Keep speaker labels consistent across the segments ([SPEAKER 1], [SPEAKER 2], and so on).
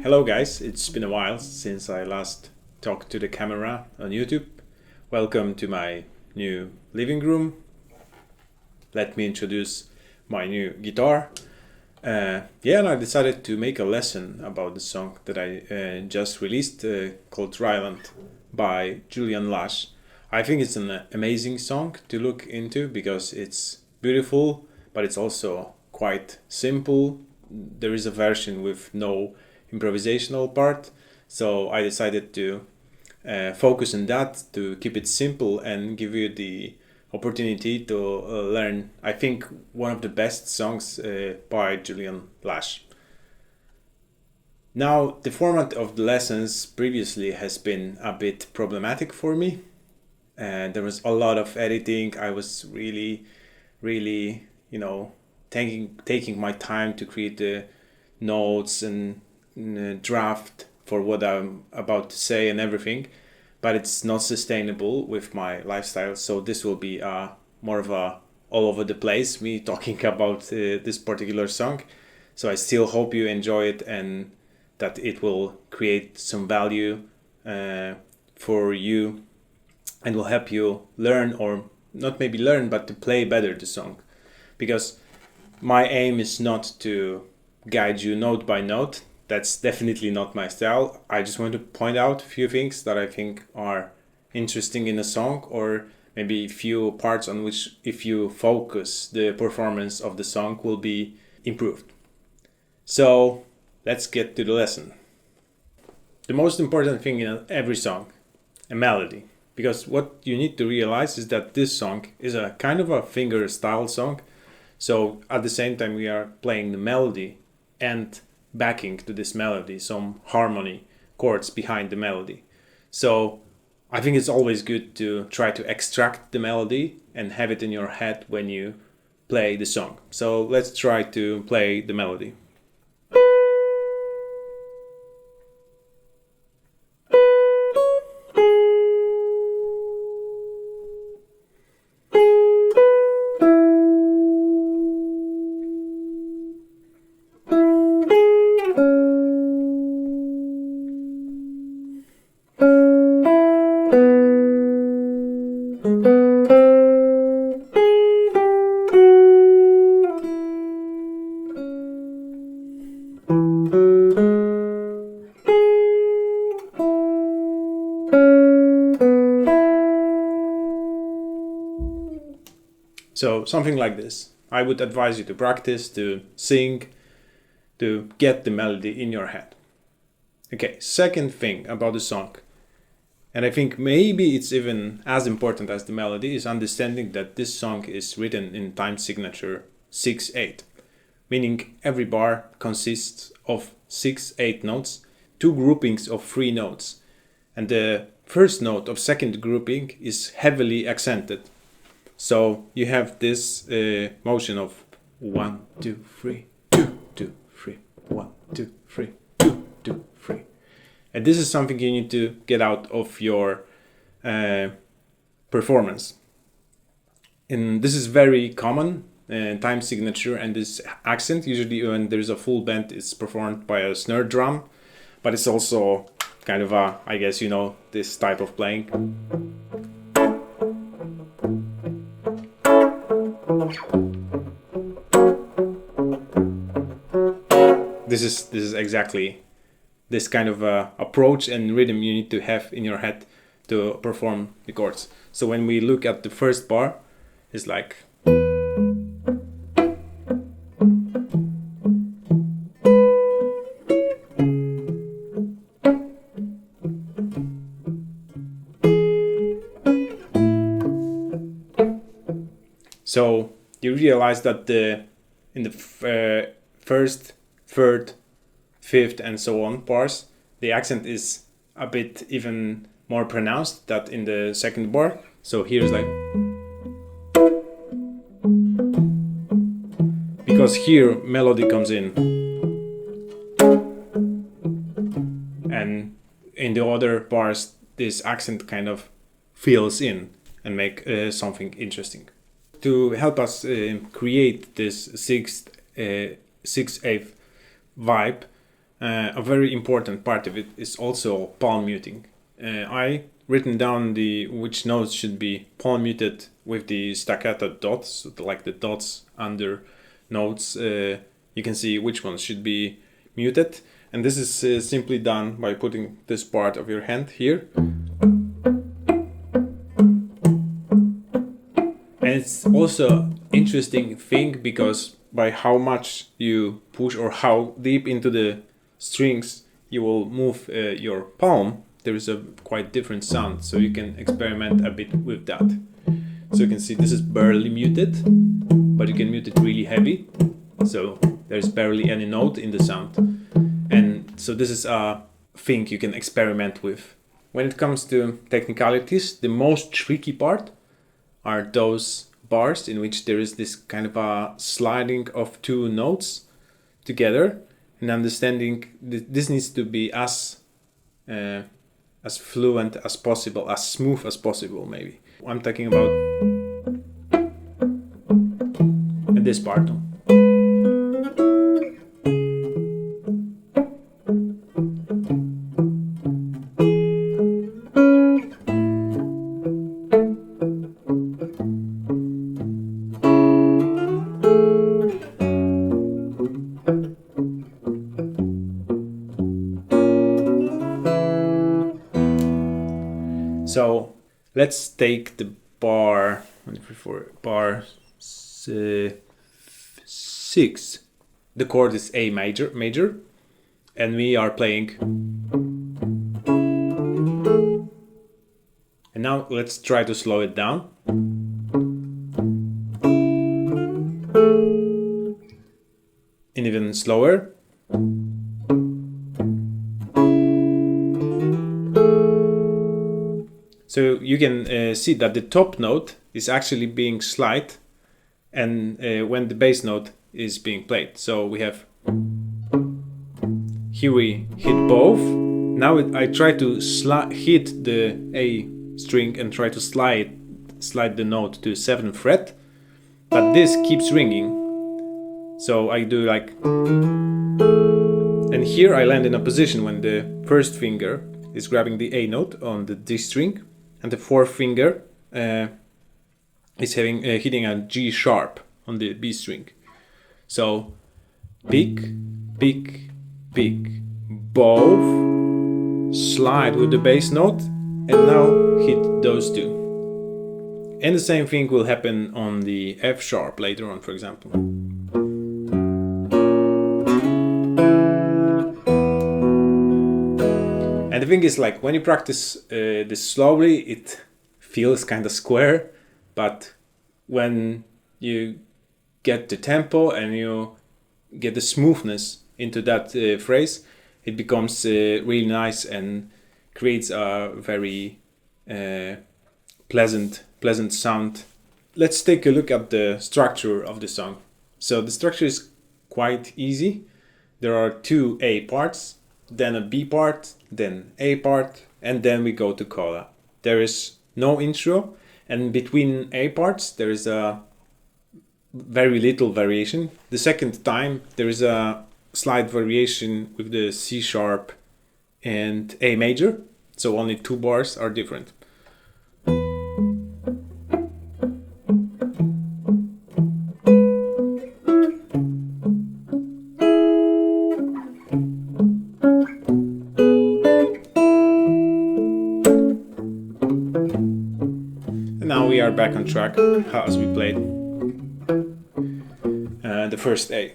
[SPEAKER 1] Hello guys, it's been a while since I last talked to the camera on YouTube. Welcome to my new living room. Let me introduce my new guitar. And I decided to make a lesson about the song that I just released called Ryland by Julian Lage. I think it's an amazing song to look into because it's beautiful, but it's also quite simple. There is a version with no improvisational part, so I decided to focus on that to keep it simple and give you the opportunity to learn, I think, one of the best songs by Julian Lage. Now, the format of the lessons previously has been a bit problematic for me, and there was a lot of editing. I was really, taking my time to create the notes and draft for what I'm about to say and everything, but it's not sustainable with my lifestyle. So this will be more of a all over the place, me talking about this particular song. So I still hope you enjoy it and that it will create some value for you and will help you learn, or not maybe learn, but to play better the song. Because my aim is not to guide you note by note. That's definitely not my style. I just want to point out a few things that I think are interesting in a song, or maybe a few parts on which, if you focus, the performance of the song will be improved. So let's get to the lesson. The most important thing in every song, a melody. Because what you need to realize is that this song is a kind of a finger style song. So at the same time we are playing the melody and backing to this melody, some harmony chords behind the melody. So I think it's always good to try to extract the melody and have it in your head when you play the song. So let's try to play the melody. So something like this. I would advise you to practice, to sing, to get the melody in your head. Okay, second thing about the song, and I think maybe it's even as important as the melody, is understanding that this song is written in time signature 6/8, meaning every bar consists of 6/8 notes, two groupings of 3 notes, and the first note of second grouping is heavily accented. So you have this motion of 1, 2, 3, 2, 2, 3, 1, 2, 3, 2, 2, 3. And this is something you need to get out of your performance. And this is very common time signature, and this accent, usually when there's a full band, it's performed by a snare drum, but it's also kind of a, I guess you know, this type of playing. This is exactly this kind of approach and rhythm you need to have in your head to perform the chords. So when we look at the first bar, it's like so you realize that in the first, third, fifth, and so on bars, the accent is a bit even more pronounced than in the second bar. So here's like, because here melody comes in, and in the other bars this accent kind of fills in and make something interesting. To help us create this 6/8 vibe, a very important part of it is also palm muting. I written down which notes should be palm muted with the staccato dots, so like the dots under notes. You can see which ones should be muted, and this is simply done by putting this part of your hand here. And it's also interesting thing because by how much you push or how deep into the strings you will move your palm, there is a quite different sound, so you can experiment a bit with that. So you can see this is barely muted, but you can mute it really heavy, so there's barely any note in the sound. And so this is a thing you can experiment with. When it comes to technicalities, the most tricky part are those bars in which there is this kind of a sliding of two notes together, and understanding this needs to be as fluent as possible, as smooth as possible. Maybe I'm talking about this part. So let's take the bar 6. The chord is A major, and we are playing. And now let's try to slow it down. And even slower. So you can see that the top note is actually being slide, and when the bass note is being played. So we have, here we hit both. Now I try to hit the A string and try to slide the note to 7th fret, but this keeps ringing. So I do like, and here I land in a position when the first finger is grabbing the A note on the D string, and the fourth finger is hitting a G sharp on the B string. So pick, pick, pick, both, slide with the bass note, and now hit those two. And the same thing will happen on the F sharp later on, for example. And the thing is, like, when you practice this slowly, it feels kind of square, but when you get the tempo and you get the smoothness into that phrase, it becomes really nice and creates a very pleasant sound. Let's take a look at the structure of the song. So the structure is quite easy. There are 2 A parts, then a B part, then A part, and then we go to coda. There is no intro, and between A parts there is a very little variation. The second time there is a slight variation with the C sharp and A major, so only 2 bars are different. We are back on track as we played the first A.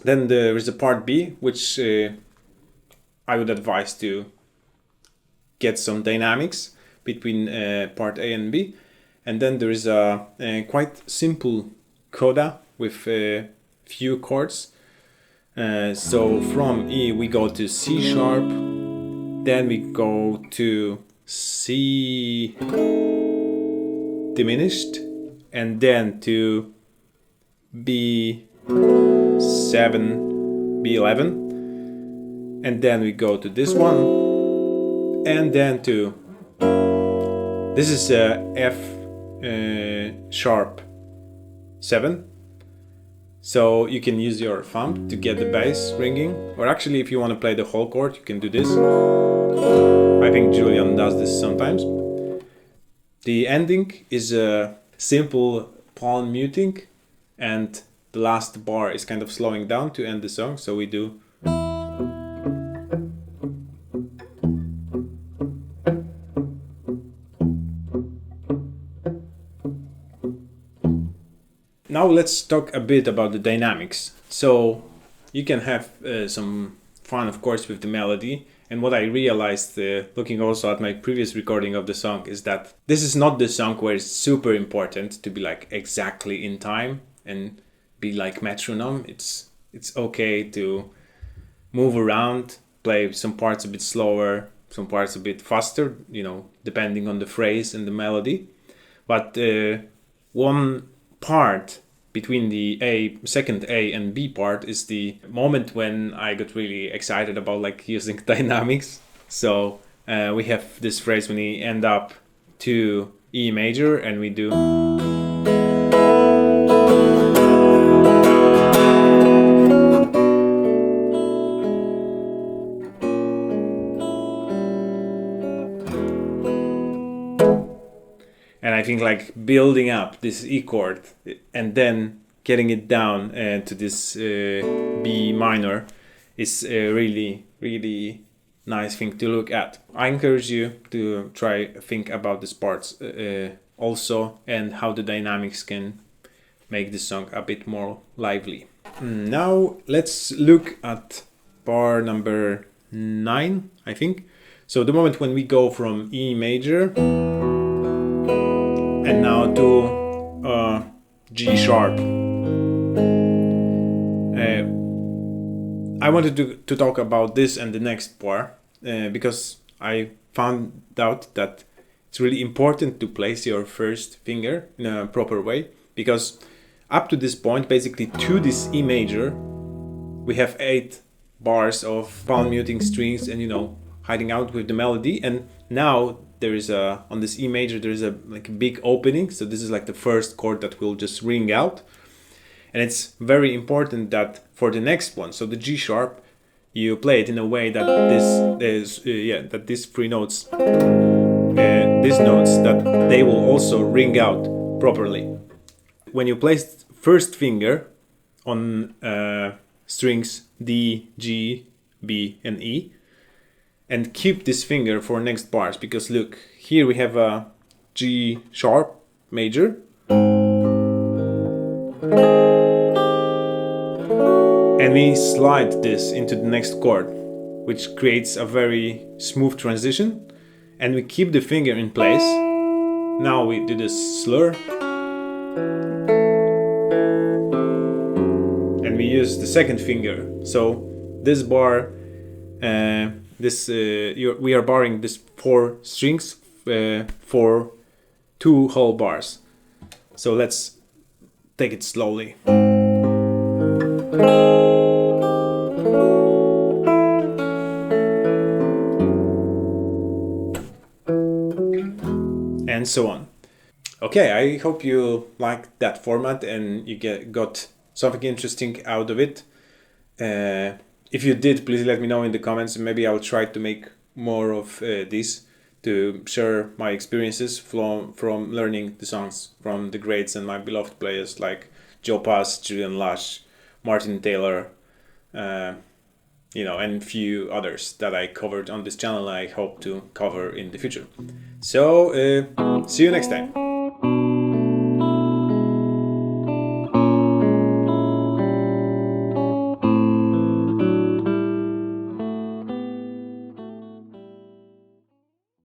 [SPEAKER 1] Then there is a part B, which I would advise to get some dynamics between part A and B. And then there is a quite simple coda with few chords. So from E we go to C sharp, then we go to C diminished, and then to B7, B11, and then we go to this one, and then to, this is F sharp 7, So you can use your thumb to get the bass ringing, or actually if you want to play the whole chord, you can do this. I think Julian does this sometimes. The ending is a simple palm muting, and the last bar is kind of slowing down to end the song, so we do. Now let's talk a bit about the dynamics. So you can have some fun, of course, with the melody. And what I realized, looking also at my previous recording of the song, is that this is not the song where it's super important to be like exactly in time and be like metronome. It's okay to move around, play some parts a bit slower, some parts a bit faster, depending on the phrase and the melody. But one part between the second A and B part is the moment when I got really excited about like using dynamics. So we have this phrase when we end up to E major and we do. And I think like building up this E chord and then getting it down to this B minor is a really, really nice thing to look at. I encourage you to think about these parts also, and how the dynamics can make the song a bit more lively. Now let's look at bar number 9, I think. So the moment when we go from E major and now to G sharp. I wanted to talk about this and the next bar because I found out that it's really important to place your first finger in a proper way, because up to this point, basically to this E major, we have 8 bars of palm muting strings and hiding out with the melody, and now there is on this E major there is a big opening, so this is like the first chord that will just ring out. And it's very important that for the next one, so the G sharp, you play it in a way that that these 3 notes, these notes, that they will also ring out properly. When you place first finger on strings D, G, B, and E, and keep this finger for next bars, because look, here we have a G sharp major, and we slide this into the next chord, which creates a very smooth transition, and we keep the finger in place. Now we do this slur, and we use the second finger. So this bar, we are barring this 4 strings for 2 whole bars. So let's take it slowly. And so on. Okay, I hope you liked that format and you got something interesting out of it. If you did, please let me know in the comments. Maybe I'll try to make more of this, to share my experiences from learning the songs from the greats and my beloved players like Joe Pass, Julian, Lage, Martin Taylor, and few others that I covered on this channel. I hope to cover in the future. So see you next time.